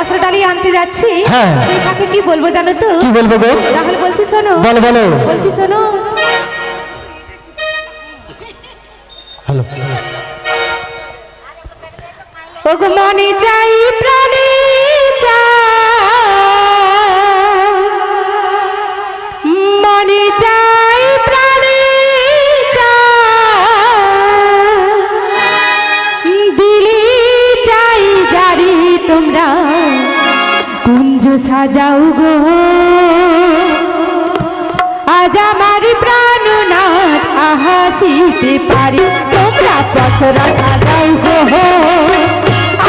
মশলা ডালি আনতে যাচ্ছি। হ্যাঁ। সেই ফাঁকে কি বলবো জানো তো? কি বলবো গো? রাহুল বলছি শোনো। বলো বলো। বলছি শোনো। হ্যালো। ওগো মনে চাই প্রাণে চাই, মনে চাই প্রাণে চাই, দিলি চাই জারি তোমরা কুঞ্জ সাজাও গো। আজ আমার প্রাণনাথ হাসিতে পারি তোমরা পসরা সাজাও গো।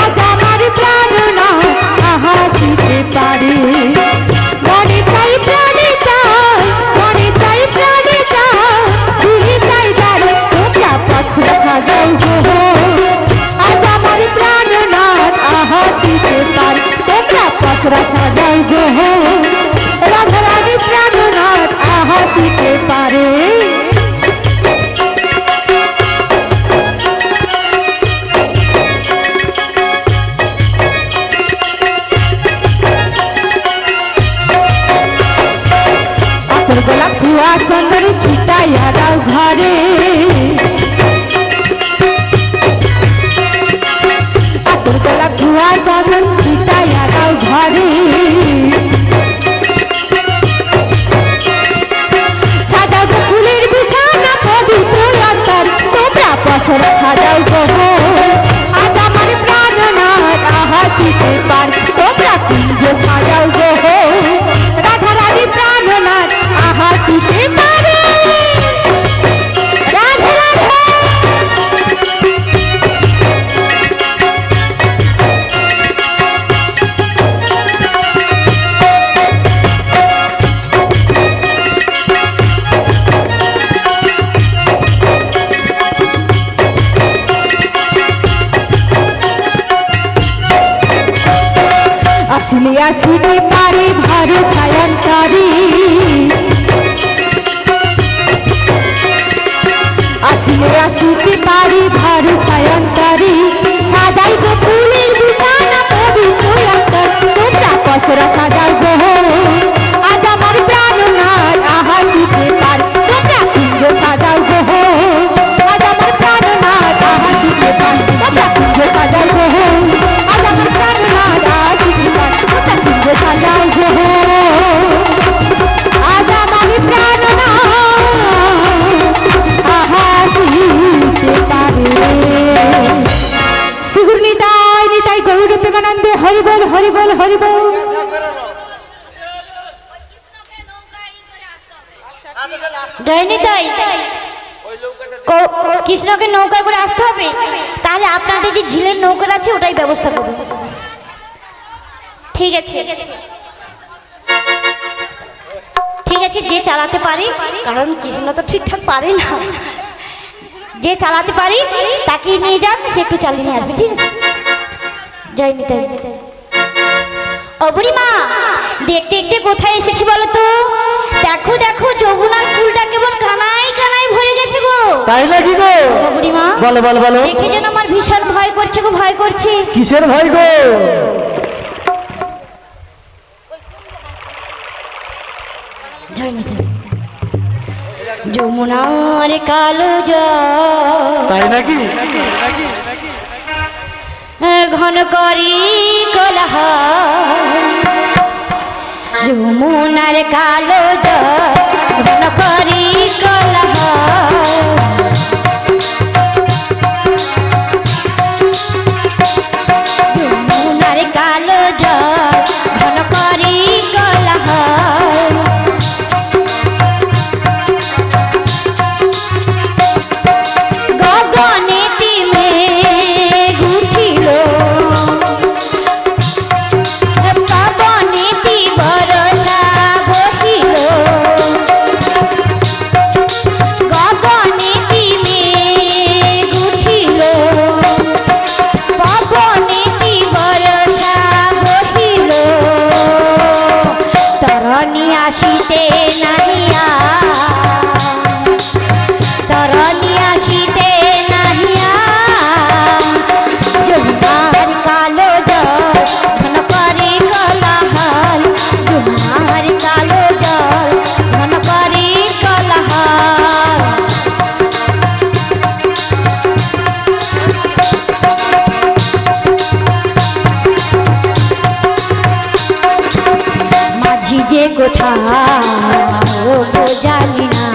আজ আমার প্রাণনাথ হাসিতে পারি। মনে চাই প্রাণে চাই, মনে চাই প্রাণে চাই, দিলি চাই জারি তোমরা পসরা সাজাও গো। আজ আমার প্রাণনাথ হাসিতে পারি তোমরা পসরা সাজাও গো। রাধা রানী প্রাণনাথ হাসিতে পারে। আতর গোলাপ ধোয়া চন্দন ছিটাইয়া দাও ঘরে। আতর গোলাপ ধোয়া চন্দন ছিটাইয়া দাও ঘরে। সাজাও গো ফুলের বিছানা পবিত্র অন্তর তোমরা পসরা সাজাও গো। আজ আমার প্রাণনাথ হাসিতে পারি তোমরা কুঞ্জ সাজাও গো। রাধা রানী প্রাণনাথ হাসিতে পারে। রাধা রাধা। আসিলে আসিতে পারে ভরসায় অন্তরে। আসিলে আসিতে পারে ভরসায় অন্তরে। সাজাই গো ফুলের বিছানা পবিত্র অন্তর তোমরা পসরা সাজাও গো। আজ আমার প্রাণনাথ হাসিতে পারে তোমরা কুঞ্জ সাজাও গো। আজ আমার প্রাণনাথ হাসিতে পারে তোমরা কুঞ্জ সাজাও গো। আজ আমার প্রাণনাথ হাসিতে পারে তোমরা কুঞ্জ সাজাও গো। আজ আমার প্রাণনাথ হাসিতে পারে। শ্রীগুরু নিতাই নিতাই গৌর প্রেমানন্দে হরি বল হরি বল হরি বল। জয়নি তাই কৃষ্ণকে নৌকায় করে আসতে হবে। তাহলে আপনাদের যে ঝিলের নৌকা আছে ওটাই ব্যবস্থা করুন। ঠিক আছে ঠিক আছে, যে চালাতে পারি, কারণ কৃষ্ণ তো ঠিকঠাক পারে না, যে চালাতে পারি তাকে নিয়ে যান, সে একটু চালিয়ে নিয়ে আসবে। ঠিক আছে জয়নি তাই। ও বুড়িমা, দেখতে দেখতে কোথায় এসেছি বলো তো? দেখো দেখো যমুনার ফুলটা কেমন কানায় কানায় ভরে গেছে গো। তাই নাকি গো? ও বুড়িমা, বলো বলো বলো। দেখে যেন আমার ভীষণ ভয় করছে গো, ভয় করছে। কিসের ভয় গো? জয়নি তাই। যমুনার কালো জল তাই নাকি? ঘন করি কোলাহল। যমুনার কালো জল ঘন করি কোলাহল। যমুনার কালো জল ঘন করি কোলাহল। গগনেতে মেঘ উঠিল, পবনেতে বরষা বহিল। গগনেতে কোথায় ও গো জানি না,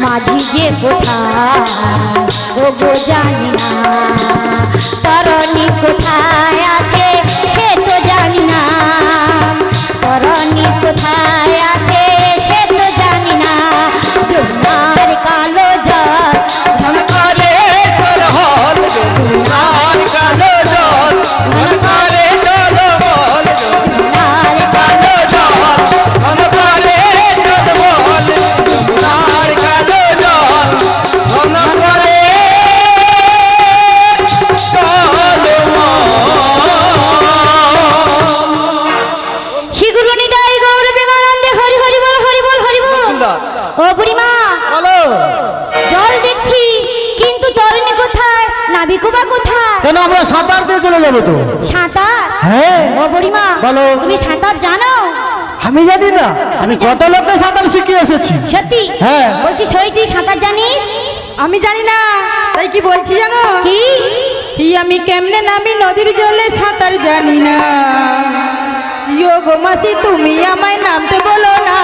মাঝি যে কোথায় ও গো জানি না, তরণী কোথায় আছে সে তো জানি না, তরণী কোথায় আছে সে তো জানি না, তোমার কালো জল ঘন করে টলমল যমুনার কালো জল ঘন করে টলমল তোমার কালো জল ঘন করে টলমল যমুনার কালো জল ঘন করে শিগুরুনি দাই গৌর প্রেমানন্দে হরি হরি বল হরি বল হরি বল। ও বুড়িমা বলো জল দেখছি কিন্তু তরুণী কোথায়, নাবিকবা কোথায়? কেন আমরা সাঁতার দিয়ে চলে যাবো তো? সাঁতার? হ্যাঁ ও বুড়িমা বলো। তুমি সাঁতার জানো? আমি জানি না, আমি কত লোককে সাঁতার শিখিয়ে এসেছি। সত্যি? হ্যাঁ। বলছি সই তুই সাঁতার জানিস? আমি জানি না, তাই কি বলছি জানো? কি? আমি কেমনে নামি নদীর জলে সাঁতার জানি না, ইয়ো গো মাসি তুমি আমায় নামতে বলো না।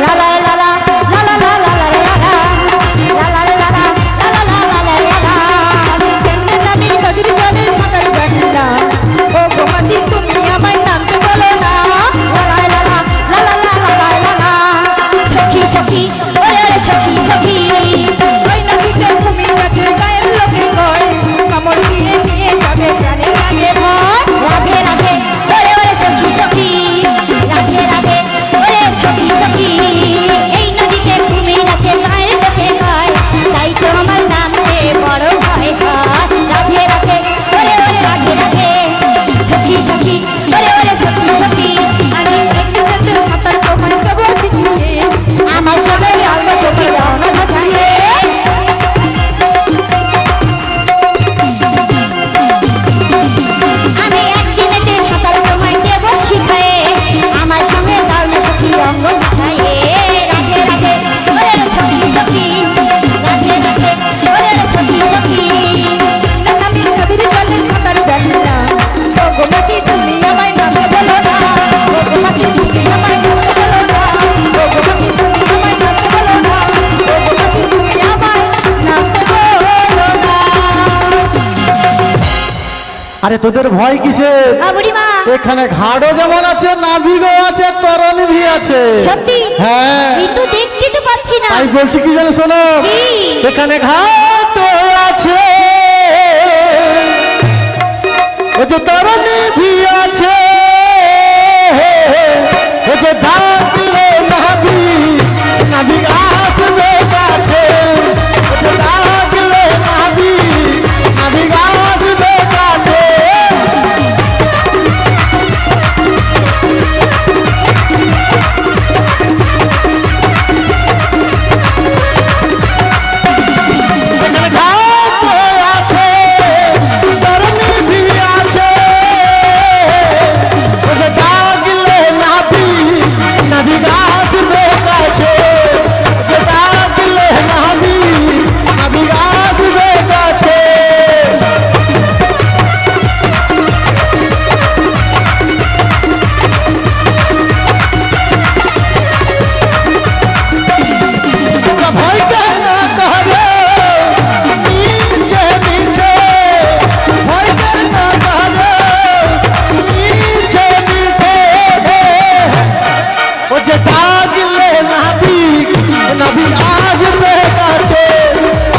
লা লা লা লা লা লা লা লা লা লা লা লা লা লা লা লা লা লা। আমি কেমনে নামি নদীর জলে সাঁতার জানি না, ও গো মাসি তুমি আমায় নামতে বলো না। সখী সখী ওরে ওরে সখী সখী, ওই নদীতে কুমির আছে গায়ের লোকে কয়, কামড় দিয়ে নিয়ে যাবে জানে লাগে ভয়। রাধে রাধে ওরে ওরে সখী সখী, রাধে রাধে ওরে সখী সখী, এই নদীতে কুমির আছে গায়ের লোকে কয়, তাই তো আমার নামতে বড় ভয় হয়। রাধে রাধে ওরে ওরে রাধে রাধে সখী সখী ওরে ওরে সখী সখী, আমি একটু একটু সাঁতার তোমায় দেবো শিখিয়ে, আমার সঙ্গে অল্প সখী রওনা ভাসাইয়ে। আমি একদিনেতে সাঁতার তোমায় দেব শিখায়ে, আমার সঙ্গে দাও না সখী অঙ্গ বিছায়ে। রাধে রাধে ওরে রে সখী সখী, রাধে রাধে ওরে রে সখী সখী। আমি নদীর জলে সাঁতার জানি না, ও গো মাসি তুমি আমায় নামতে বলো না, ও গো মাসি তুমি আমায় নামতে বলো না, ও গো মাসি তুমি আমায় নামতে বলো না, ও গো মাসি তুমি আমায় নামতে বলো না। আরে তোদের ভয় কিসে? বুড়িমা এখানে ঘাড়ও যেমন আছে, নাবিগও আছে, তরণী ভি আছে। সত্যি? হ্যাঁ কিন্তু দেখতে তো পাচ্ছি না। তাই বলছি কি জানো, শোনো কি? এখানে ঘাট আছে, ও যে তরণী ভি আছে, ও যে ডাকলে নাবি নাবিক আসবে কাছে, ও যে ডাকলে নাবি নাবিক আসবে কাছে। এখানে ঘাট আছে, তরণী ভি আছে, ও যে ডাকলে নাবি নাবিক আসবে কাছে, ও যে ডাকলে নাবি নাবিক আসবে কাছে। তোমরা ভয় কেন করো নিচে নিচে, ভয় কেন করো নিচে নিচে, ও যে ডাকলে নাবিক নাবিক আসবে কাছে,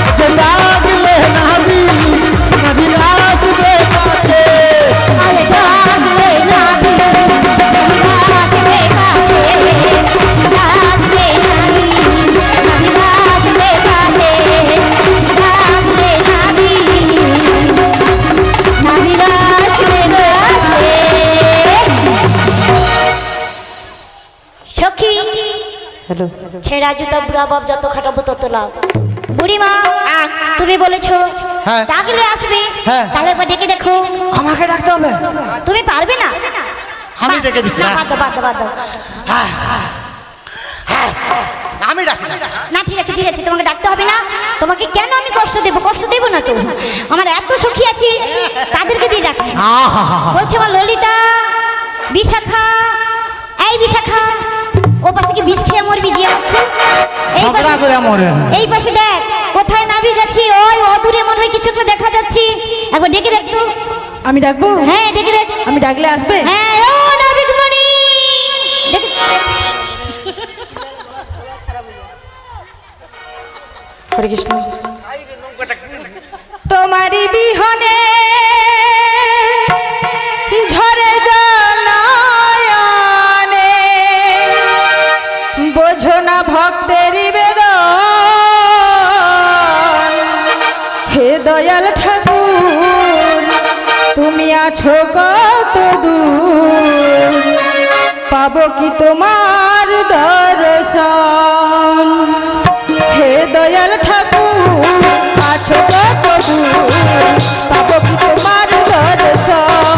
ও যে ডাকলে নাবিক নাবিক আসবে কাছে। আরে ডাকলে নাবি আসবে কাছে, ডাকলে নাবি আসবে কাছে, ডাকলে নাবি আসবে কাছে। সখী হ্যালো, ছেঁড়া জুতা বুড়া বাপ যত খাটাবো তত লাভ। বুড়িমা তুমি বলেছো হ্যাঁ। ডাকলে আসবে, হ্যাঁ। তাহলে একবার ডেকে দেখো। আমাকে ডাকতে হবে? তুমি পারবে না? আমি ডেকে দিচ্ছি, না, হ্যাঁ। বাদ দাও, বাদ দাও, বাদ দাও। আমি ডাকি না। না ঠিক আছে ঠিক আছে, তোমাকে ডাকতে হবে না। তোমাকে কেন আমি কষ্ট দেবো? কষ্ট দেবো না তো, আমার এত সখী আছে, তাদেরকে দিয়ে ডাকি। আহা বলছে আমার ললিতা, বিশাখা, এই বিশাখা, ঝগড়া করে মরে না। এই পাশে দেখ কোথায় নাবি গেছি, ওই অদূরে মনে হয় কিছু একটা দেখা যাচ্ছে, একবার ডেকে দেখ তো। আমি ডাকবো? হ্যাঁ ডেকে দেখ। আমি ডাকলে আসবে? হ্যাঁ ও নাবিকমণি ডেকে। হরে কৃষ্ণ। তোমারি বিহনে ঝরে জনয়নে, বোঝো না ভক্তের বেদন। হে দয়াল ঠাকুর তুমি আছো কত দূর, পাবো কি তোমার দর্শন? হে দয়াল ঠাকুর আছো কত দূর, পাবো কি তোমার দর্শন?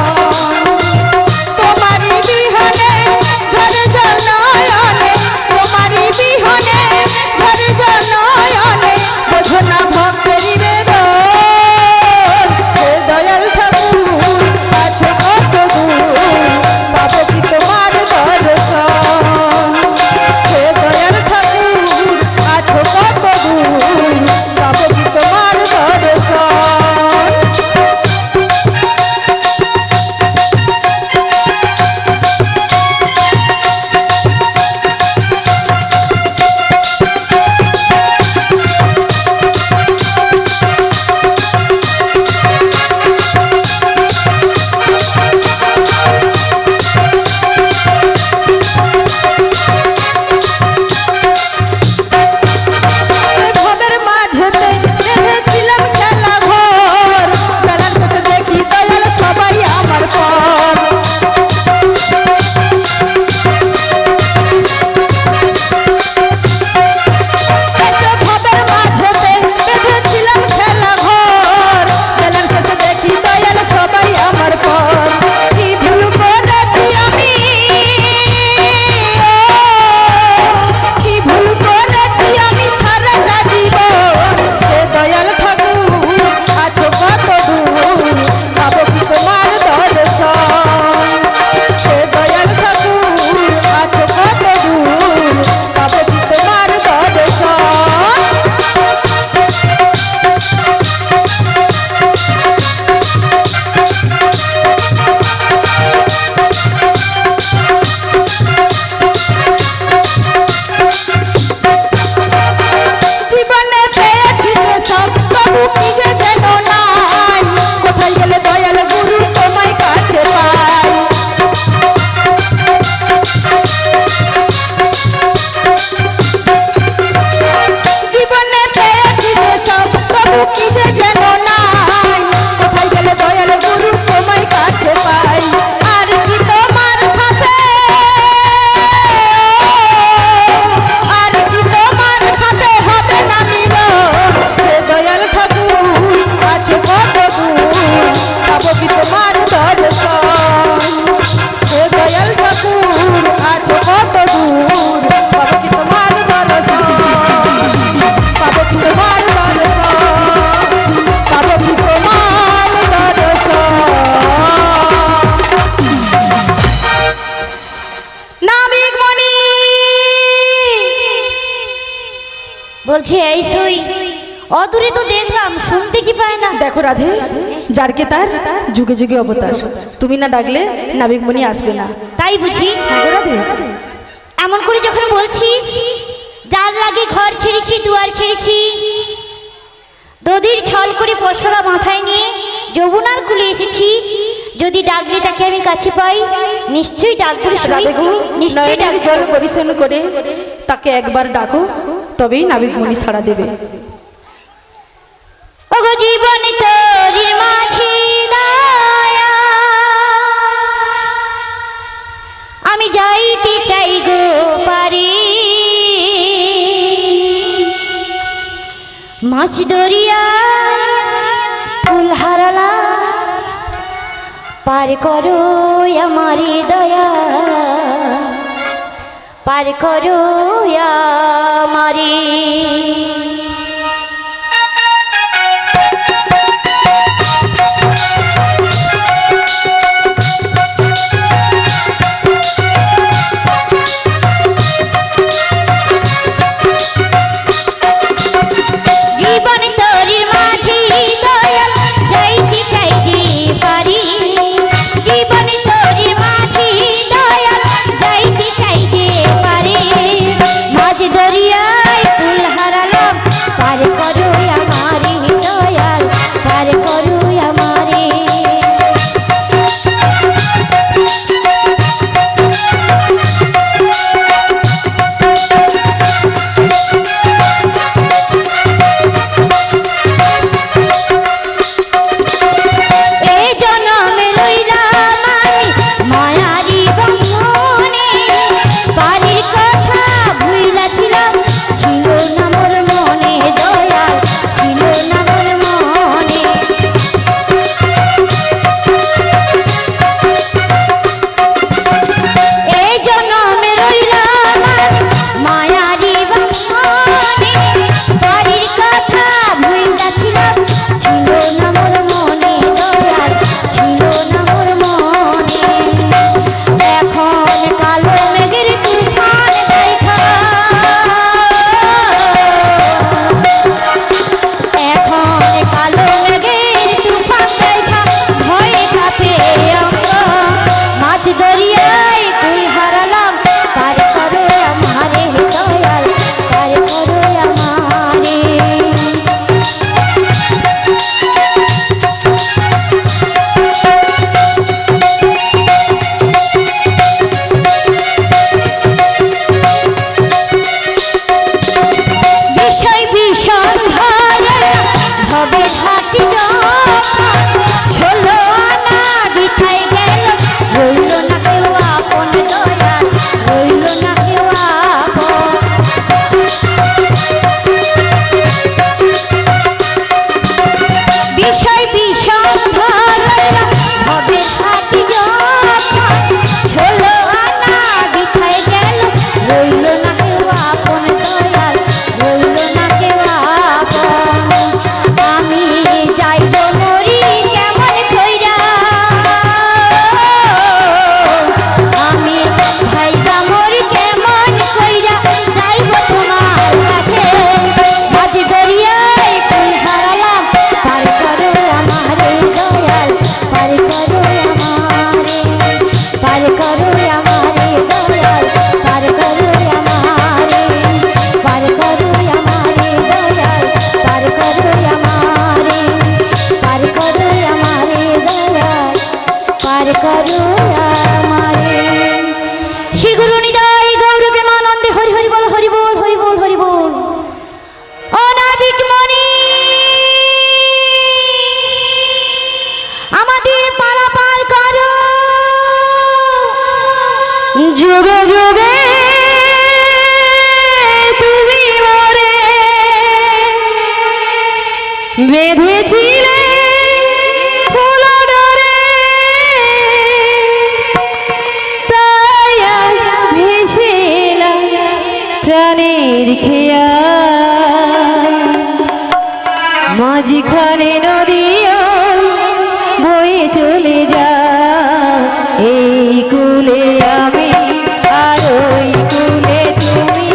তোমারি বিহনে ঝরে জনয়নে, তোমারি বিহনে ঝরে জনয়নে, বোঝো না ভক্তের বেদন। হে দয়াল ঠাকুর আছো কত দূর, পাবো কি তোমার দর্শন? হে দয়াল ঠাকুর আছো কত দূর, পাবো কি তোমার দর্শন? ভবের মাঝেতে রেখেছিলাম খেলা ঘর, বেলার শেষে দেখি দয়াল সবাই আমার পর। এসে ভবের মাঝেতে রেখেছিলাম খেলা ঘর, বেলার শেষে দেখি দয়াল সবাই আমার পর। কি ভুল করেছি আমি, কি ভুল করেছি আমি সারাটা জীবন? হে দয়াল ঠাকুর আছো কত দূর, পাবো কি তোমার দর্শন? হে দয়াল ঠাকুর আছো কত দূর, পাবো কি তোমার দর্শন? জীবনে পেয়েছি যে সব, তবু কি যে যেন নাই, কোথায় গেলে দয়াল গুরু তোমায় কাছে পাই? জীবনে পেয়েছি যে সব, তবু কি যে যেন নাই, কোথায় গেলে দয়াল গুরু তোমায় কাছে পাই? আর কি তোমার সাথে, আর কি তোমার সাথে হবে না মিলন? হে দয়াল ঠাকুর আছো কত দূর, পাবো কি তোমার দর্শন? হে দয়াল ঠাকুর আছো কত দূর, পাবো কি তোমার দর্শন? পাবো কি তোমার দর্শন? পাবো কি তোমার দর্শন? নাবিকমণি বলছি এই সই অদূরে তো দেখলাম, শুনতে কি পায় না? দেখো রাধে, যারকে তার যুগে যুগে অবতার, তুমি না ডাকলে নাবিকমণি আসবে না। তাই বুঝি? হ্যাঁ গো রাধে। এমন করে যখন বলছিস, যার লাগে ঘর ছেড়েছি দুয়ার ছেড়েছি, দধির ছল করে পশরা মাথায় নিয়ে যমুনার কুলে এসেছি, যদি ডাকলে তাকে আমি কাছে পাই, নিশ্চয়ই ডাকবো রে সই, রাধে গো, নিশ্চয়ই নয়নের ডাকবো। জল পরিশোধ করে তাকে একবার ডাকো, তবেই নাবিকমণি সাড়া দেবে। ওগো জীবন তোরির মাঝে দয়া, আমি যাইতে চাই গো পারি, মাছ দরিয়া ফুল হারালা, পার করো আমারি দয়া, পার করো আমারি। উদ্ধার করো আমারে। শ্রী গুরু নিতাই গৌর প্রেমানন্দে হরি হরি বল, হরি বল, হরি বল, হরি বল। অনাবিক মণি আমাদের পারাপার করো, যুগে যুগে তুমি মরে বেঁধেছিলে ফুল ডোরে, তাই আজ ভেসে এলাম প্রাণের খেয়া, মাঝখানে নদীও বয়ে চলে যা, এই কুলে আমি আর ওই কুলে তুমি,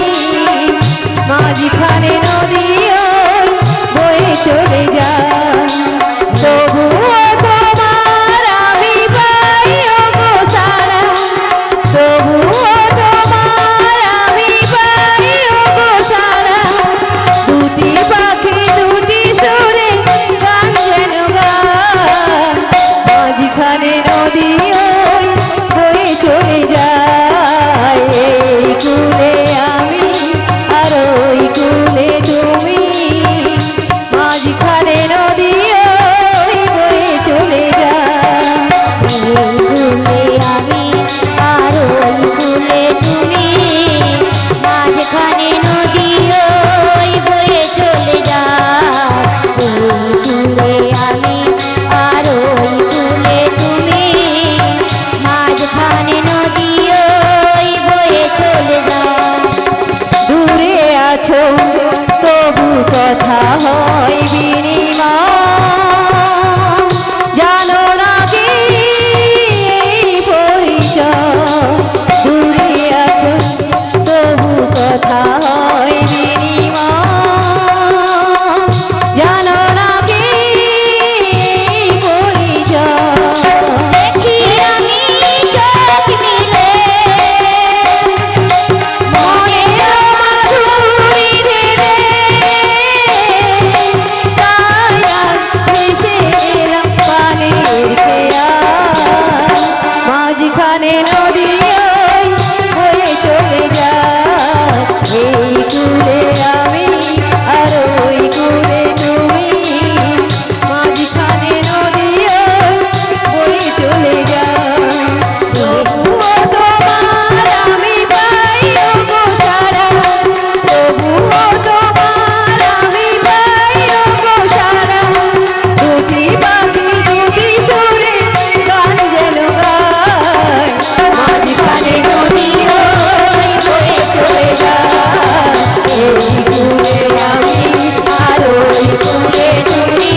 মাঝখানে নদীও বয়ে চলে যা, তবুও তোমার আমি পাই গো সারা, তবুও তোমার আমি পাই গো সারা, দুটি পাখি দুটি সুরে গান যেন গায়, মাঝখানে নদী ওই বয়ে চলে যায়, এই কুলে আমি আর ওই কুলে তুমি, মাঝখানে নদী ওই বয়ে চলে যায়, এই কুলে আমি আর ওই কুলে তুমি, মাঝখানে নদী ওই বয়ে চলে যায়, এই কুলে আমি আর ওই কুলে তুমি, মাঝখানে নদী ওই বয়ে চলে যায়। দূরে আছো তবু কথা হয় বিনিময়, জানো না কি এই পরিচয়, দূরে আছো তবু কথা হয় বিনিময়, জানো না কি এই পরিচয়, দেখি আমি চোখ মিলে মনে মাধুরী দেবে, তাই আজ ভেসে এলাম পানের খেয়া, মাঝখানে নদী ওই বয়ে চলে যায়, এই কুলে আমি আর ওই কুলে তুমি, মাঝখানে নদী ওই বয়ে চলে যায়, তবুও তোমার আমি পাই গো সারা, তবুও তোমার আমি পাই গো সারা, দুটি পাখি দুটি সুরে গান যেন গায়, মাঝখানে নদী ওই বয়ে চলে যায়, এই কুলে আমি আর ওই কুলে তুমি,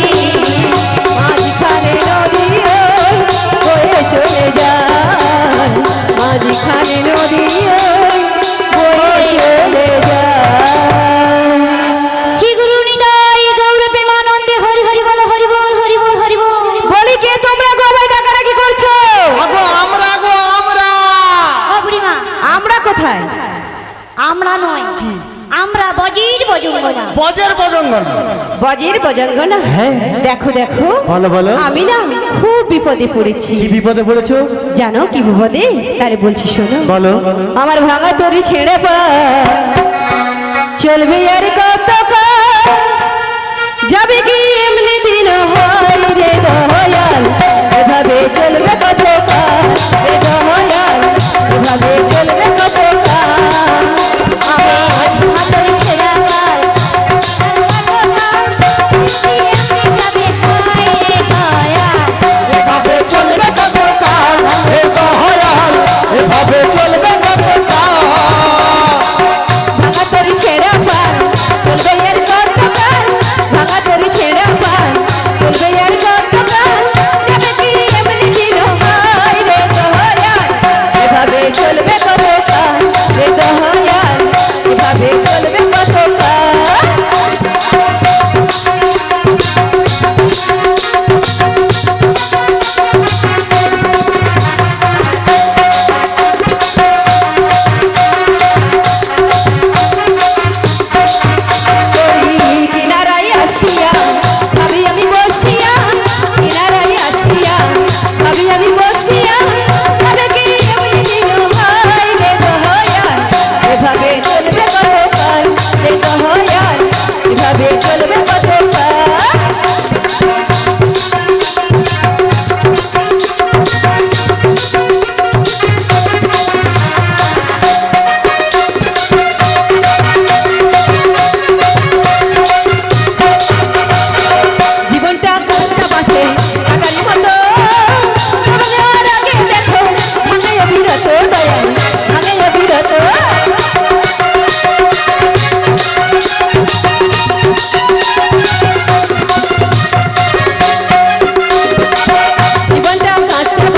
মাঝখানে নদী ওই বয়ে চলে যায়, মাঝখানে নদী ওই বয়ে চলে যায়। শ্রী গুরু নিতাই গৌর প্রেমানন্দে হরি হরি বল, হরি বল, হরি বল, হরি বল। বলি কে তোমরা গোবাই ডাকাডাকি করছো? আগো আমরা গো আমরা। ও বুড়িমা, আমরা কোথায়? আমরা নয়, আমরা বজির বজুঙ্গনা। বজের বজঙ্গল। বজির বজঙ্গ না? হ্যাঁ। দেখো দেখো, বলো বলো। আমি না খুব বিপদে পড়েছি। কি বিপদে পড়েছো? জানো কি বিপদে? তাহলে বলছি শোনো। বলো। আমার ভাঙা তরি ছেড়ে পা চলবে আর কত কাল, যাবে কি এমনি দিন হয় রে দয়াল, এভাবে চলবে কত কাল রে দয়াল, এভাবে চলবে কত কাল, আমার ভাঙা তরি ছেড়ে পা এভাবে চলবে কত কাল এ দয়াল, এভাবে চলবে কত কাল, ভাঙা তরি ছেড়ে পা চলবে আর কত কাল, ভাঙা তরি ছেড়ে পা চলবে আর কত কাল, যাবে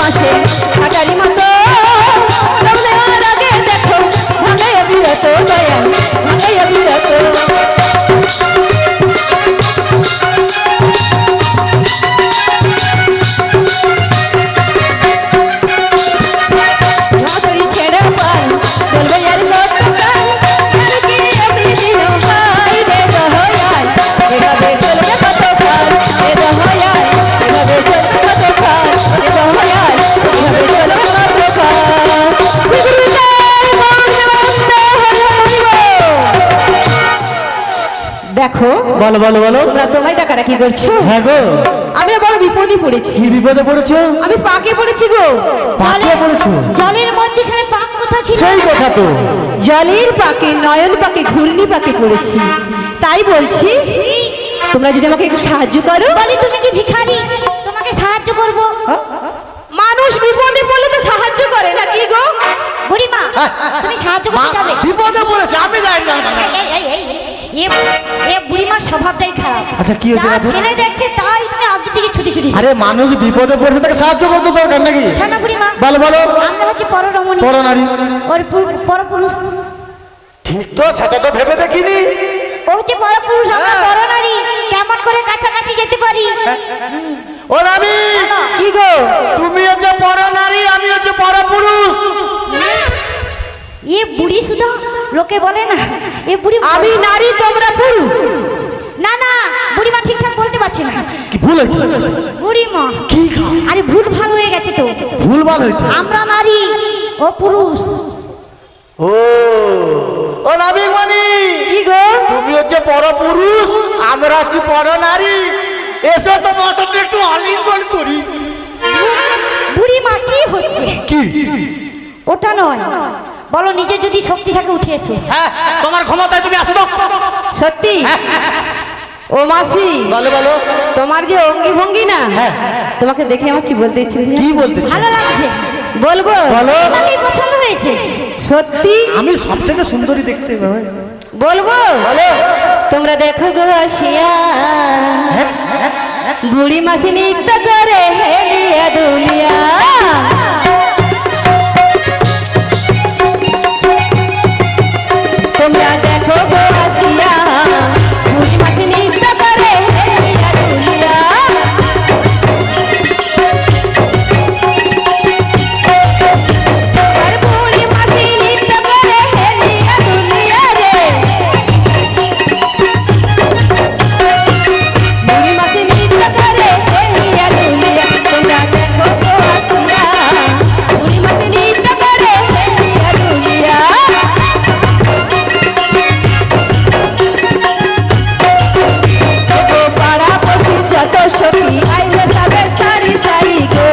মাসে কাটারি মতো রং দেওয়ার আগে দেখো ভাঙাই বিরত দয়াল ভাঙাই বিরত নদী ছেড়ে পাই চলবে আর কতকাল কি আমি দিন ভাই রে দয়াল এভাবে চলবে কতকাল এ দয়াল এভাবে চলবে কতকাল এ দয়াল এভাবে চলবে কতকাল শ্রীগুরুদেব বন্দে দেখো বলো বলো বলো তোমরা তোমায় ডাকাডাকি করছো হ্যাঁ গো আমি বড় বিপদে পড়েছি কি বিপদে পড়েছো আমি পাকে পড়েছি গো পাকে পড়েছো জলের মধ্যেখানে পাক কোথা ছিল সেই কথা তো জলের পাকে নয়ন পাকে ঘূর্ণি পাকে পড়েছি তাই বলছি তোমরা যদি আমাকে একটু সাহায্য করো বলি তুমি কি ভিখারি তোমাকে সাহায্য করব মানুষ বিপদে পড়লে তো সাহায্য করে না কি গো বুড়িমা তুমি সাহায্য করতে যাবে বিপদে পড়েছে আমি যাই না এ বুড়িমার স্বভাবটাই খারাপ আচ্ছা, কি হয়েছে যা দাদু? ছেলে দেখছে তাই তুমি আগে থেকে ছুটি ছুটি আরে মানুষ বিপদে পড়েছে তাকে সাহায্য করতে দরকার নাকি শোনো বুড়িমা বলো বলো আমরা হচ্ছে পররমণী পরনারী ওর পরপুরুষ ঠিক তো সেটা তো ভেবে দেখিনি ও হচ্ছে পরপুরুষ আমরা পরনারী কেমন করে কাছাকাছি যেতে পারি ও নামি কি গো তুমি হচ্ছে পরনারী আমি হচ্ছে পরপুরুষ এ বুড়ি সুধা লোকে বলে না এ বুড়ি আমি নারী তোমরা পুরুষ না না বুড়িমা ঠিকঠাক বলতে পারছে না কি ভুল হয়েছে বুড়িমা কি আরে ভুল ভাল হয়ে গেছে তো ভুলভাল হয়েছে আমরা নারী ও পুরুষ ও ও নাবিকমণি কি গো তুমি হচ্ছে পরপুরুষ আমরা হচ্ছি পরনারী এসো তোমার সাথে একটু আলিঙ্গন করি বুড়িমা কি হচ্ছে কি ওটা নয় বলো নিজের যদি শক্তি থাকে উঠে এসো হ্যাঁ তোমার ক্ষমতায় তুমি আসো তো সত্যি ও মাসি বলো বলো তোমার যে অঙ্গি ভঙ্গি না হ্যাঁ। তোমাকে দেখে আমার কি বলতে ইচ্ছে হয়েছে? কি বলতে চাও? ভালো লাগছে বলবো বলো তোমাকেই পছন্দ হয়েছে সত্যি আমি সব থেকে সুন্দরী দেখতে ভাই বলবো বলো তোমরা দেখো গো আসিয়া বুড়ি মাসি নৃত্য করে হেলিয়া দুলিয়া তোমরা দেখো গো আসিয়া বুড়ি মাসি নৃত্য করে হেলিয়া দুলিয়া আর বুড়ি মাসি নৃত্য করে হেলিয়া দুলিয়া রে বুড়ি মাসি নৃত্য করে হেলিয়া দুলিয়া তোমরা দেখো গো আসিয়া বুড়ি মাসি নৃত্য করে হেলিয়া দুলিয়া ও পাড়া পশু যত সখী আইলে যাবে সারি সারি গো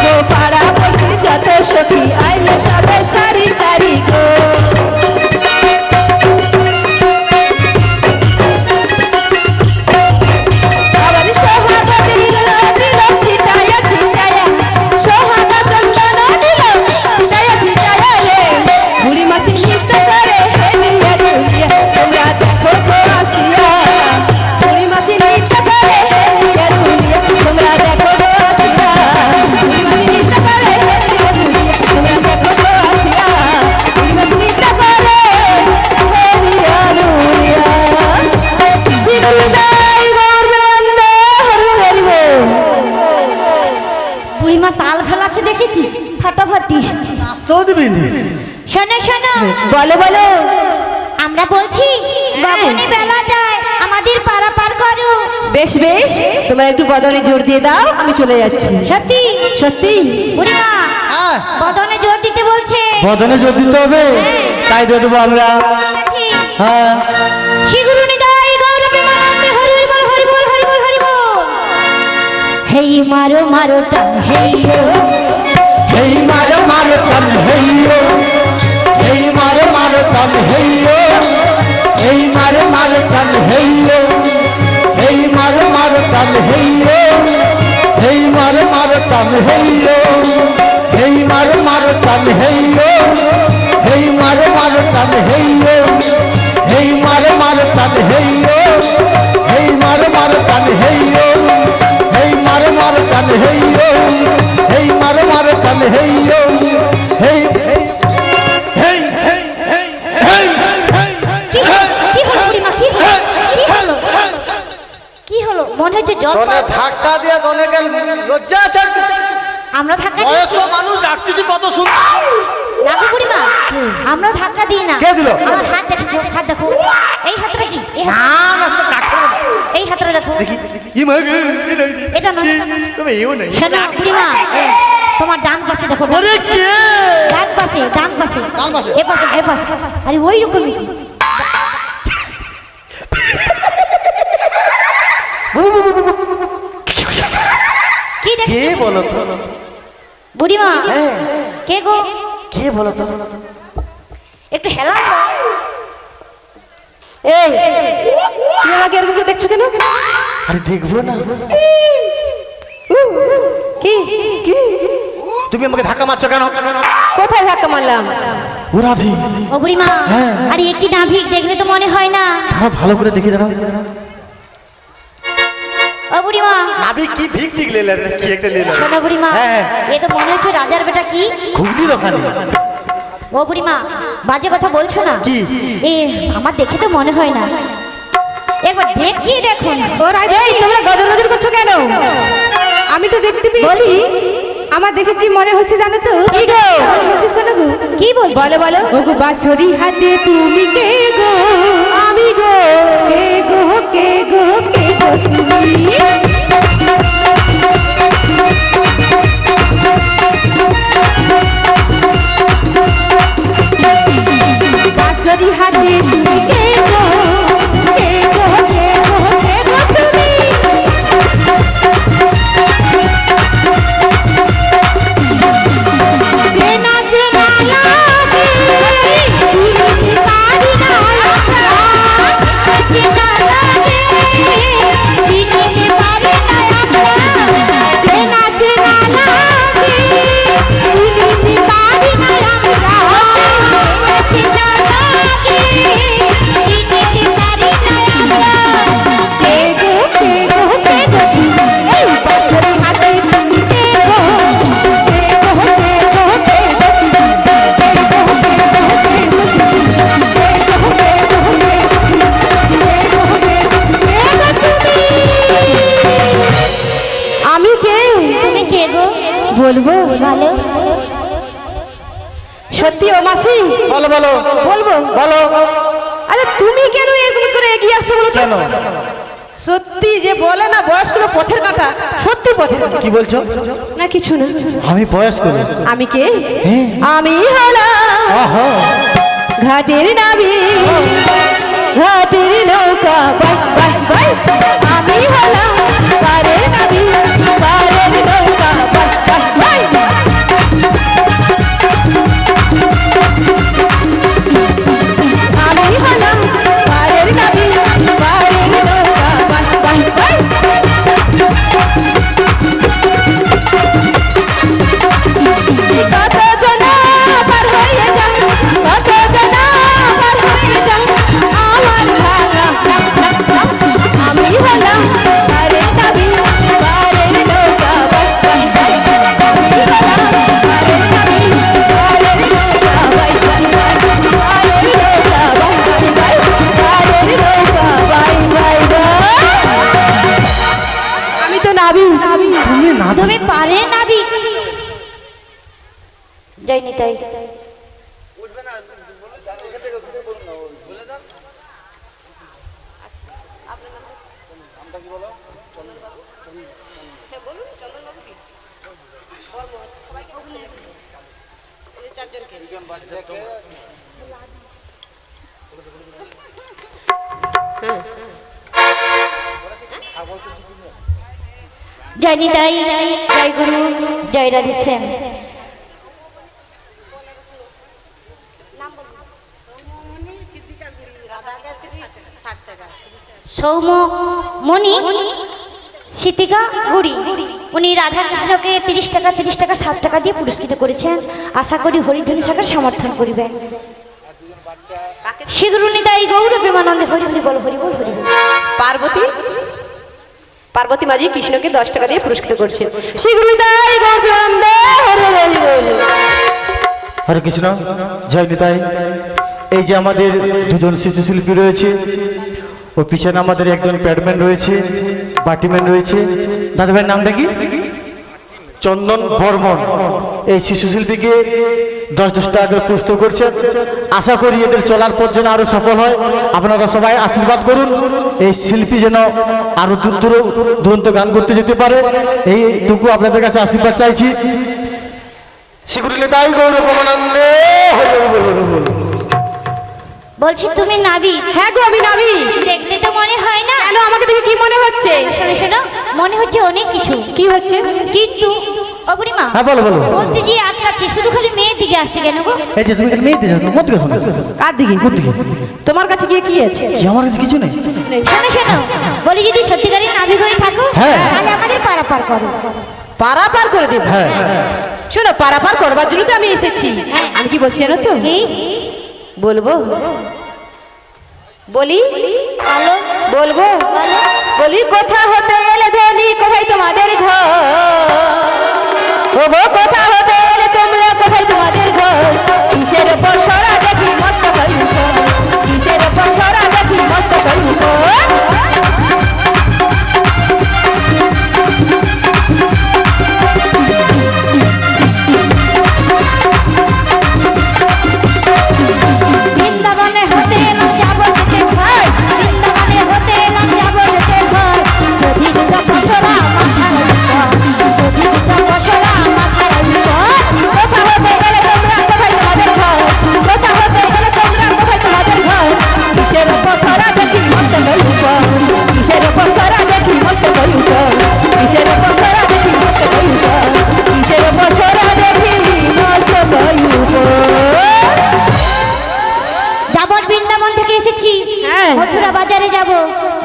ও পাড়া পশু যত সখী আইলে যাবে সারি সারি গো আবার সোহাগ দিল দিল ছিটায়া ছিটায়া সোহাগ চন্দন দিল ছিটায়া ছিটায়া রে বুড়ি মাসি নৃত্য করে হেলিয়া দুলিয়া তোমরা দেখো গো আসিয়া বুড়ি মাসি নৃত্য করে হেলিয়া দুলিয়া তোমরা দেখো গো আসিয়া বুড়ি মাসি নৃত্য করে হেলিয়া দুলিয়া তোমরা দেখো গো আসিয়া বুড়ি মাসি নৃত্য করে হেলিয়া দুলিয়া শ্রীগুরুদেব বন্দে হরি হরি বল বুড়িমা তাল ফেলাচ্ছে দেখেছিস ফাটাফাটি নাচতেও দিবি নি শোনো শোনো বলো বলো আমরা বলছি গগনে বেলা যায় আমাদের পাড়া পার করো বেশ বেশ তোমরা একটু বদনে জোর দিয়ে দাও আমি চলে যাচ্ছি সত্যি সত্যি বুড়িমা হ্যাঁ বদনে জোর দিতে বলছে বদনে জোর দিতে হবে তাই দিয়ে দেবো আমরা ঠিক আছে। হ্যাঁ শ্রী গুরু নিতাই গৌর প্রেমানন্দে হরি হরি বল হরি বল হরি বল হরি বল হেই মারো মারো টান হেই ও হেই মারো মারো টান হেইও হেই মারো মারো টান হেইও হেই মারো মারো টান হেইও হেই মারো মারো টান হেইও হেই মারো মারো টান হেইও হেই মারো মারো টান হেইও হেই মারো মারো টান হেইও হেই মারো মারো টান হেইও মনে হচ্ছে জল তোনে ধাক্কা দিয়ে তোনে গেল লজ্জা আছে আমরা ধাক্কা দিই বয়স্ক মানুষ ডাকতেছি কত সুন্দর লাগু বুড়িমা আমরা ধাক্কা দিই না কে দিল? আমার হাত দেখেছো হাত দেখো এই হাতটা কি এই হাত- না না তো কাঠে এই হাতটা দেখো দেখি ই মাগে এটা নয় তবে এও নাই শোনো বুড়িমা তোমার ডান পাশে দেখো আরে কে ডান পাশে ডান পাশে ডান পাশে? এ পাশে এ পাশে আরে ওই রকমই কি কি দেখ কে বলো তো বুড়িমা হ্যাঁ কে গো কে বলো তো একটু হেলা এই তুমি আমাকে এরকম করে দেখছো কেন? আরে দেখবো না কি কি তুমি আমাকে ধাক্কা মারছো কেন কোথায় ধাক্কা মারলাম? ওরা ভি ও বুড়িমা হ্যাঁ। আরে এ কি নাভিক দেখলে তো মনে হয় না তারা ভালো করে দেখে দাঁড়াও ও বুড়িমা নাবি কি ভিক টিক লেলে কি একটা লেলে শোনো বুড়িমা হ্যাঁ। এ তো মনে হচ্ছে রাজার বেটা কি ঘুগনি দোকানে ও বুড়িমা বাজে কথা বলছো না কি? এ আমার দেখে তো মনে হয় না একবার দেখি দেখুন ও রাজা এই তোমরা গদর গদর করছো কেন? আমি তো দেখতে পেয়েছি। আমার দেখে কি মনে হচ্ছে জানো তো? কি গো মনে হচ্ছে শোনো গো। কি বলছো বলো বলো। ও গো বাঁশরি হাতে তুমি কে গো? আমি গো। কে গো কে গো কে গো তুমি? বাঁশরি হাতে তুমি কে গো? কে গো কে গো কে গো তুমি? চেনা চেনা লাগে চিনতে পারি না আচ্ছা চেনা লাগে চিনতে পারি না আমরা চেনা চেনা লাগে চিনতে পারি না আমরা চেনা লাগে চিনতে পারি না আমরা কে গো কে গো কে গো এই পাশের হাতে তুমি কে গো কে গো কে গো কে গো আমি কে তুমি কে গো বলবো ভালো সত্যি ও মাসি বলো বলো বলবো বলো আরে তুমি কেন এরকম করে এগিয়ে আসছো বলো তো? কেন সত্যি যে বলে না বয়স্ক পথের কাঁটা সত্যি পথের কাঁটা কি বলছো না কিছু না আমি বয়স্ক আমি কে হ্যাঁ। আমি হলাম আহা ঘাটের নাবি ঘাটের নৌকা বাই বাই বাই আমি হলাম পারের নাবি পারের নৌকা বাই বাই বাই আমি হলাম পারের নাবি পারের নৌকা বাই বাই বাই কত জনা পার হয়ে যায় কত জনা পার হয়ে যায় আমার ভাঙা আমি হলাম পারের নাবি পারের নৌকা বাই বাই বাই আমি হলাম পারের নাবি পারের নৌকা বাই বাই বাই পারের নৌকা বাই বাই বাই পারের নৌকা বাই বাই বাই আমি তো নাবি তুমি না তুমি পারে নাবি যাই নিতাই জয় নিতাই জয় গুরু জয় রাধেশ্যাম সৌমমণি সিতিকা গুড়ি উনি রাধাকৃষ্ণকে 30 টাকা 60 টাকা দিয়ে পুরস্কৃত করেছেন আশা করি হরিধ্বনি শাখার সমর্থন করিবেন শীঘ্র নিতাই গৌর প্রেমানন্দে হরি হরি বল হরি বল হরি বল পার্বতী পার্বতী মাঝি কৃষ্ণকে 10 টাকা দিয়ে পুরস্কৃত করছেন শীঘ্রই তাই গৌরপ্রেমানন্দে হরি হরি বল হরে কৃষ্ণ জয় নিতাই এই যে আমাদের দুজন শিশু শিল্পী রয়েছে ও পিছনে আমাদের একজন প্যাডম্যান রয়েছে বাটিম্যান রয়েছে। দাদা ভাইয়ের নামটা কি? চন্দন বর্মন। এই শিশু শিল্পীকে 10 টাকা করে পুরস্কার করছেন। আশা করি এদের চলার পথ যেন আরো সফল হয়। আপনারা সবাই আশীর্বাদ করুন, এই শিল্পী যেন আরো দুরন্ত গান করতে যেতে পারে, এইটুকু আপনাদের কাছে আশীর্বাদ চাইছি। শিখুরিলে তাই গৌরবানন্দে বলছি তুমি নাবি? হ্যাঁ গো আমি নাবি। দেখলে তো মনে হয় না। কেন আমাকে দেখে কি মনে হচ্ছে? শোনো শোনো, মনে হচ্ছে অনেক কিছু। কি হচ্ছে? কিন্তু অপরিমা, হ্যাঁ বলো বলো। বলতে যে আটকাচ্ছে, শুধু খালি মেয়ের দিকে আসছে কেন গো? এই যে তুমি মেয়ে দিকে মত দিকে শোনো। কার দিকে? মত দিকে। তোমার কাছে গিয়ে কি আছে? কি আমার কাছে কিছু নেই। শোনো শোনো, বলি যদি সত্যিকারের নাবি হয়ে থাকো হ্যাঁ। তাহলে আমাদের পারাপার করো। পারাপার করে দেব? হ্যাঁ। শোনো, পারাপার করবার জন্য তো আমি এসেছি। হ্যাঁ। আমি কি বলছি জানো তো? কি বলবো? বলি? বলো বলবো? বলো। বলি কোথা হতে এলে ধনী, কোথায় তোমাদের ঘর? ও গো কোথা হতে এলে তোমরা, কোথায় তোমাদের ঘর? কিসের উপর সরা দেখি মস্ত করি, কিসের উপর সরা দেখি মস্ত করি। বৃন্দাবনে হতে এলাম যাবো যেতে ঘর, বৃন্দাবনে হতে এলাম যাবো যেতে ঘর। যদি দুটো পশরা মাথার উপর, যদি দুটো পশরা মাথার উপর। কোথা হতে এলে তোমরা, কোথায় তোমাদের ঘর? কোথা হতে এলে তোমরা, কোথায় তোমাদের ঘর? কিসের উপর সরা দেখি মস্ত করি, কিসের উপর সরা দেখি মস্ত করি, কিসের উপর সরা দেখি মস্ত করি, কিসের উপর সরা দেখি মস্ত করি। যাবত বৃন্দাবন থেকে এসেছি, হ্যাঁ। মথুরা বাজারে যাব।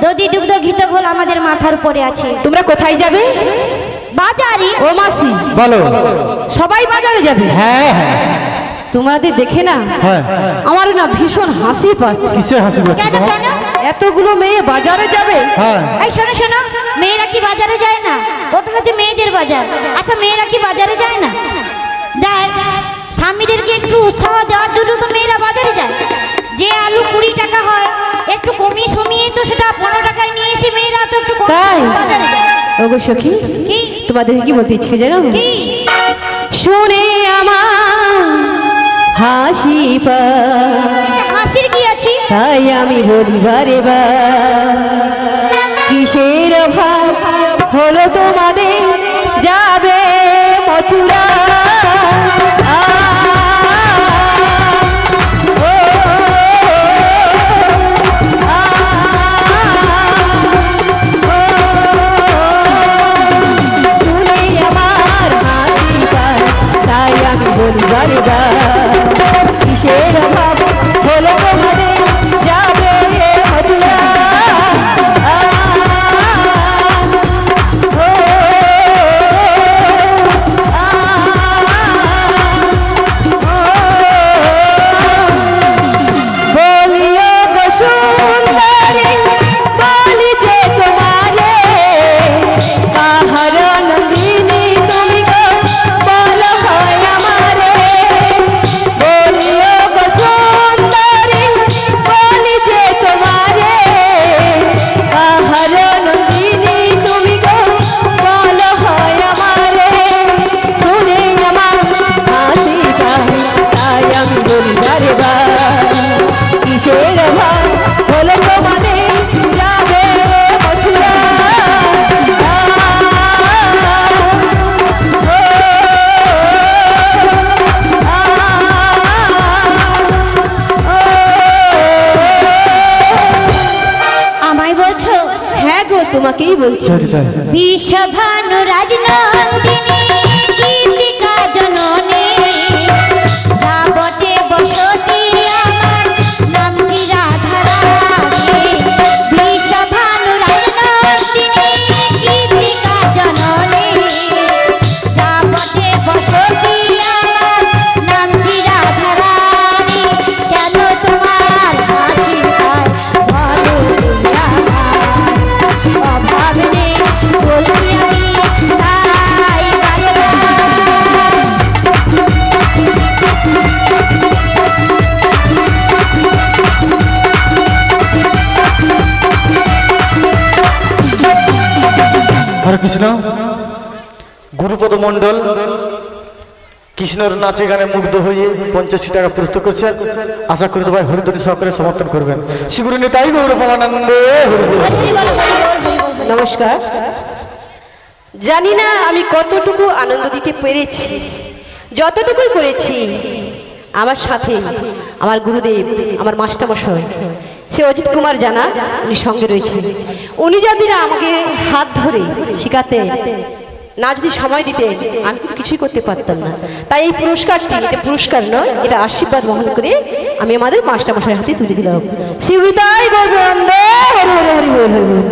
দধি দুগ্ধ ঘিত ঘোল আমাদের মাথার উপরে আছে। তোমরা কোথায় যাবে? বাজারে। ও মাসি, বলো। সবাই বাজারে যাবে? হ্যাঁ হ্যাঁ তোমাদের দেখে না হ্যাঁ। আমার না ভীষণ হাসি পাচ্ছে। কিসের হাসি পাচ্ছে কেন তোমার? কেন? এতগুলো মেয়ে বাজারে যাবে? হ্যাঁ। এই শোনো শোনো, মেয়েরা কি বাজারে যায় না? ওটা হচ্ছে মেয়েদের বাজার। আচ্ছা মেয়েরা কি বাজারে যায় না? যায়। স্বামীদেরকে একটু উৎসাহ দেওয়ার জন্য তো মেয়েরা বাজারে যায়। যে আলু 20 টাকা হয়, একটু কমিয়ে সমিয়ে তো সেটা 15 টাকায় নিয়ে এসে মেয়েরা তো একটু কম তাই? বাজারে যায়। ওগো সখী, কি তোমাদের কি বলতে ইচ্ছে জানো? কি? শুনে আমার হাসি পায়, হাসির কি আছে? তাই আমি বলি বারে বার, কিসের অভাব হলো তোমাদের যাবে মথুরা? শুনে আমার হাসি পায়, তাই আমি বলি বারে বার, কিসের অভাব হলো তোমাদের যাবে মথুরা? বলিও গো সুন্দরী, বলি যে তোমারে, কাহার নন্দিনী তুমি গো বলো হয় আমারে। বলিও গো সুন্দরী, বলি যে তোমারে, কাহার নন্দিনী তুমি গো বলো হয় আমারে। শুনে আমার হাসি পায়, তাই আমি বলি বারে বার, কিসের অভাব হলো তোমাদের যাবে মথুরা? আমায় বলছো? হ্যাঁ গো, তোমাকেই বলছি। বিষভানু রাজনন্দিনী গীতিকা জননী, যাবতে বসতি আমার নামটি রাধারানী। বিষভানু রাজনন্দিনী গীতিকা জননী, যাবতে বসতি আমার নামটি রাধারানী। কেন তোমার হাসি পায় বলো তুমি আমায়? অভাব নেই বলি আমি, তাই বারে বার হরে কৃষ্ণ। গুরুপদ মণ্ডল কৃষ্ণর নাচে গানে মুগ্ধ হয়ে 85 টাকা প্রস্তুত করছেন। আশা করি ভাই হরিধ্বনি সহকারে সমর্থন করবেন। শ্রীগুরু নিতাই গৌর পরমানন্দে হরি বল। নমস্কার। জানি না আমি কতটুকু আনন্দ দিতে পেরেছি, যতটুকুই করেছি আমার সাথে আমার গুরুদেব, আমার মাস্টারমশাই সে অজিত কুমার জানা, উনি সঙ্গে রয়েছেন। উনি যদি না আমাকে হাত ধরে শেখাতে না, যদি সময় দিতেন, আমি কিন্তু কিছুই করতে পারতাম না। তাই এই পুরস্কারটি, এটা পুরস্কার নয়, এটা আশীর্বাদ বহন করে আমি আমাদের মাস্টারমশাইয়ের হাতে তুলে দিলাম। শিবতাই গৌরানন্দ হরি হরি হরি বল হরি বল।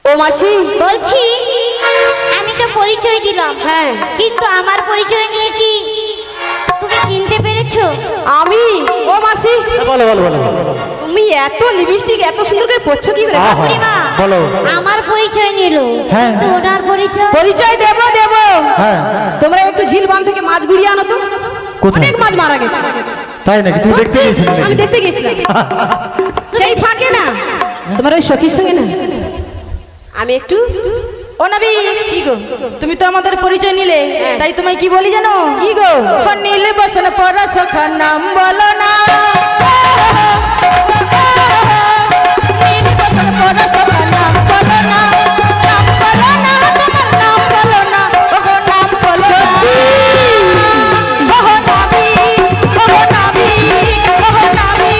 ও মাসি, বলছি আমি তো পরিচয় দিলাম, হ্যাঁ, কিন্তু আমার পরিচয় নিয়ে কি তুমি চিনতে পেরেছো? আমি ও মাসি, বলো বলো বলো। তুমি এত লিপস্টিক এত সুন্দর করে পরছো কি করে? আহা, বুড়িমা, বলো। আমার পরিচয় নিল, হ্যাঁ। কিন্তু ওনার পরিচয় পরিচয় দেব দেব। হ্যাঁ। তোমরা একটু ঝিল বাঁধ থেকে মাছ গুড়িয়ে আনো তো। কোথায়? অনেক মাছ মারা গেছে। তাই নাকি? তুমি দেখতে গেছিলে আমি নাকি? দেখতে গেছিলাম। সেই ফাঁকে না তোমার ওই সখীর সঙ্গে না আমি একটু, ও নবী, কি গো তুমি তো আমাদের পরিচয় নিলে, তাই তোমায় কি বলি জানো? কি গো? নীলে বসন পর সখার নাম বলো না, নীলে বসন পর সখার নাম বলো না, নাম বলো না, তোমার নাম বলো না, ওগো নাম বলো না। ওহো নবী, ওহো নবী, ওহো নবী।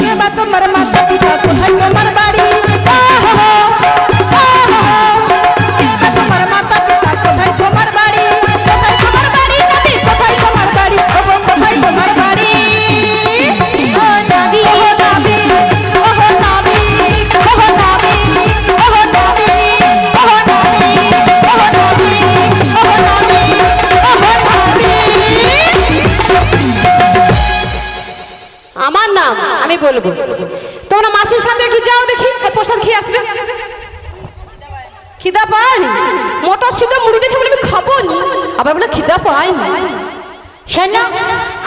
কে বা তোমার মাতা পিতা, কোথায় তোমার বাড়ি? ওহো, ওহো, কে বা তোমার মাতা পিতা, কোথায় তোমার বাড়ি? কোথায় তোমার বাড়ি নবী, কোথায় তোমার বাড়ি? ওগো কোথায় তোমার বাড়ি? ও নবী, ওহো নবী, ওহো নবী, ওহো নবী, ওহো নবী, ওহো নবী, ওহো নবী, ওহো নবী, ওহো নবী। আমার নাম আমি বলবো, তোমরা মাসির সাথে একটু যাও দেখি, প্রসাদ খেয়ে আসবে। খিদা পাইনি, মটর সিদ্ধ মুড়ি দেখে বলে আমি খাবো নি, আবার বলে খিদা পাইনি। শোনো,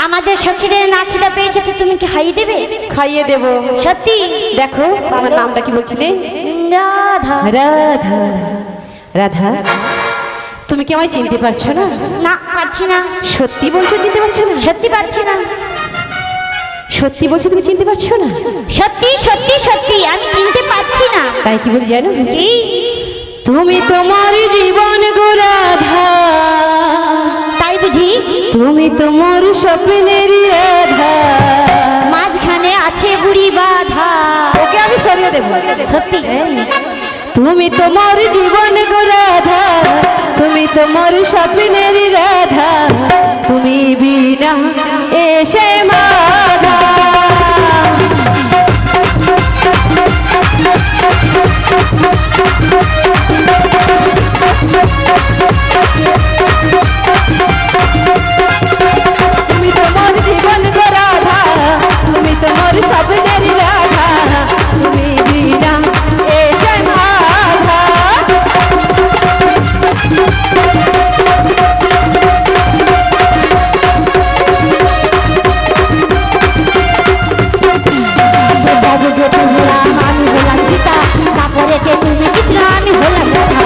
আমাদের সখীদের না খিদা পেয়েছে তো তুমি কি খাইয়ে দেবে? খাইয়ে দেব। সত্যি? দেখো আমার নামটা কি বলছিলে? রাধা। রাধা। রাধা, তুমি কি আমায় চিনতে পারছো না? না, পারছি না। সত্যি বলছো চিনতে পারছো না? সত্যি পারছি না। সত্যি বলছো তুমি চিনতে পারছো না? সত্যি সত্যি সত্যি আমি চিনতে পারছি না। তাই কি বলি জানো? কি? তুমি তোমার জীবন গো রাধা, তাই বুঝি? তুমি তোমার স্বপ্নের রাধা, মাঝখানে আছে বুড়ি বাধা। ওকে আমি সরিয়ে দেবো। সত্যি? তুমি তোমার জীবন গো রাধা, তুমি তোমার স্বপ্নের রাধা, তুমি বিনা এসে মাধা। তুমি তোমার জীবন গো রাধা, তুমি তোমার স্বপ্নের রাধা, তুমি বিনা এসে মাধা। যুগে তুমি রাম, আমি হলাম সীতা, তারপরে তুমি কৃষ্ণ, আমি হলাম রাধা।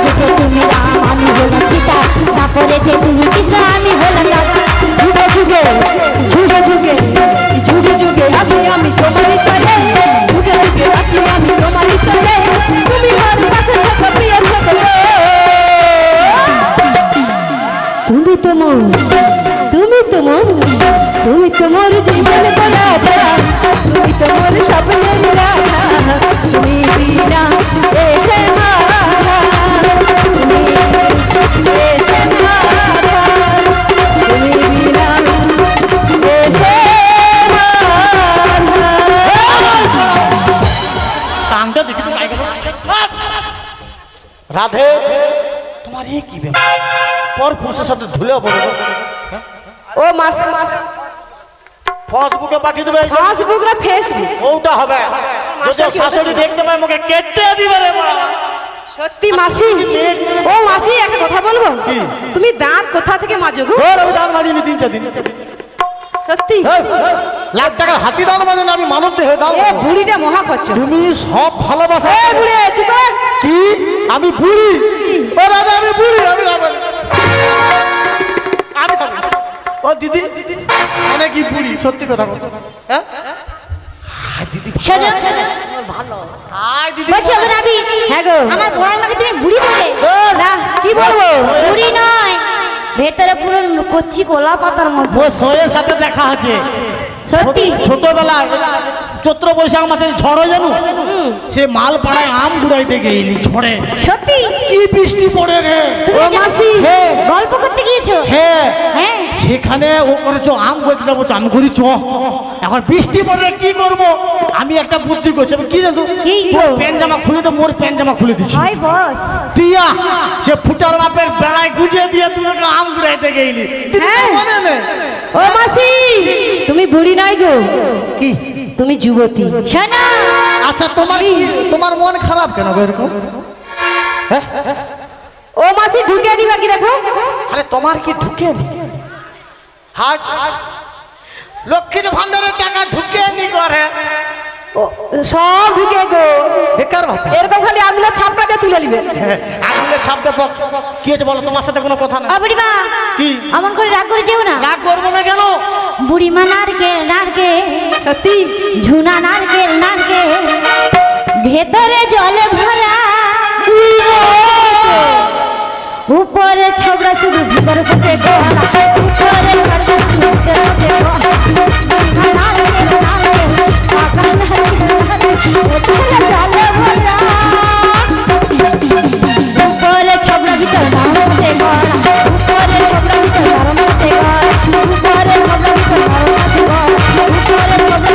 যুগে তুমি রাম, আমি হলাম সীতা, তারপরে তুমি কৃষ্ণ, আমি হলাম রাধা। যুগে যুগে যুগে যুগে যুগে যুগে আসি আমি তোমারই তরে, যুগে যুগে আসি আমি তোমারই তরে, তুমি আমার পাশে থাকো প্রিয় থাকো। তুমি তোমার, তুমি তোমার, তুমি তোমার জীবন গো রাধা, তুমি তোমার স্বপ্নের রাধা, তুমি বিনা এসে মাধা, তুমি এসে মাধা, তুমি বিনা এসে মাধা। টাংটা দেখি তো গায়ে গেল। রাধে তোমার এ কি ব্যাপার পর পুরুষের সাথে ধুলে পড়ো ও মাসি ফেসবুকে পাঠিয়ে দেবে ফেসবুক না ফেসবুক ওটা হবে যদি শাশুড়ি দেখতে পায় মুখে কেটে দিবে রে মা সত্যি মাসি ও মাসি একটা কথা বলবো তুমি দাঁত কোথা থেকে মাজো গো ওর আমি দান মাজিনি 3-4 দিন সত্যি এই, লাখ টাকার হাতি দান মাঝে আমি মানব দেহে দাও এ বুড়িটা মহা খরচ তুমি সব ভালোবাসা এ বুড়ি চুপ কর। কি আমি বুড়ি ও দাদা আমি বুড়ি আমি খাবো না। আমি খাবো না। ও দিদি মানে কি বুড়ি সত্যি কথা বলো হ্যাঁ হাই দিদি শোনো ভালো হাই দিদি বলছি ওখানে আমি হ্যাঁ গো আমার বড়াই মাকে তুমি বুড়ি বলে না কি বলবো বুড়ি নয় ভেতরে পুরো কচ্ছি কলা পাতার মতো ও সোয়ের সাথে দেখা আছে সত্যি ছোটবেলা চৈত্র বৈশাখ মাসে ঝড় জানো সে মাল পাড়ায় আম গুড়াইতে গেইলি ঝড়ে সত্যি কি বৃষ্টি পড়ে রে তুমি ও যা- মাসি হ্যাঁ গল্প করতে গিয়েছো হ্যাঁ হ্যাঁ সেখানে ও করেছো আম করতে যাবো আমি করি চ এখন বৃষ্টি পড়লে কি করব আমি একটা বুদ্ধি করছি আমি কি জানো কি? তোর প্যান্ট জামা খুলে তো মোর প্যান্ট জামা খুলে দিছি হয় বস দিয়া সে ফুটার বাপের বেড়ায় গুজিয়ে দিয়ে তুই ওকে আম গুড়াইতে গেইলি দিদি হ্যাঁ। তো মনে নেই ও মাসি তুমি বুড়ি নয় গো কি তুমি যুবতী শোনো আচ্ছা তোমার কি তোমার মন খারাপ কেন গো এরকম হ্যাঁ ও মাসি ঢুকে দিবা কি দেখো আরে তোমার কি ঢুকে নি হাট লক্ষ্মীর ভান্ডারের টাকা ঢুকে নি করে ও, সব ঢুকে গো বেকার ভাতা এরকম খালি আঙুলে ছাপটা দিয়ে তুলে নিবে আঙুলে ছাপ দেব কি হয়েছে বলো তোমার সাথে কোনো কথা না ও বুড়িমা কি? এমন করে রাগ করে যেও না রাগ করবো না কেন বুড়িমা নারকেল নারকেল সত্যি ঝুনা নারকেল নারকেল ভেতরে জল ভরা উপরে ছবড়া শুধু ভিতরে সাথে গোলা উপরে ছবড়া শুধু ভিতরে সাথে গোলা নারকেল নারকেল পাকা নারকেল ভেতরে জল ভরা উপরে ছবড়া ভিতরে নারকেল গোলা উপরে ছবড়া ভিতরে নারকেল গোলা উপরে ছবড়া ভিতরে নারকেল গোলা উপরে ছবড়া ভিতরে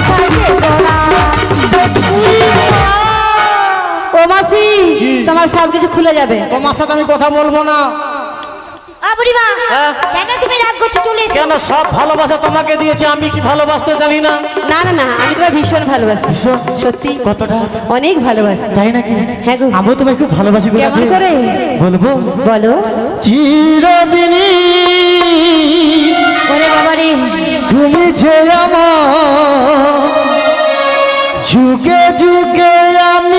নারকেল গোলা ও মাসি তোমার সব কিছু খুলে যাবে তোমার সাথে আমি কথা বলবো না বুড়িমা হ্যাঁ? কেন তুমি রাগ করছো চলে এসো কেন সব ভালোবাসা তোমাকে দিয়েছে আমি কি ভালোবাসতে জানি না না না না আমি তোমার ভীষণ ভালোবাসি সত্যি কতটা অনেক ভালোবাসি তাই নাকি হ্যাঁ গো আমিও তোমাকে খুব ভালোবাসি গো কেমন রাধে। করে? বলবো বলো চিরদিনই ওরে বাবা রে তুমি যে আমার যুগে যুগে আমি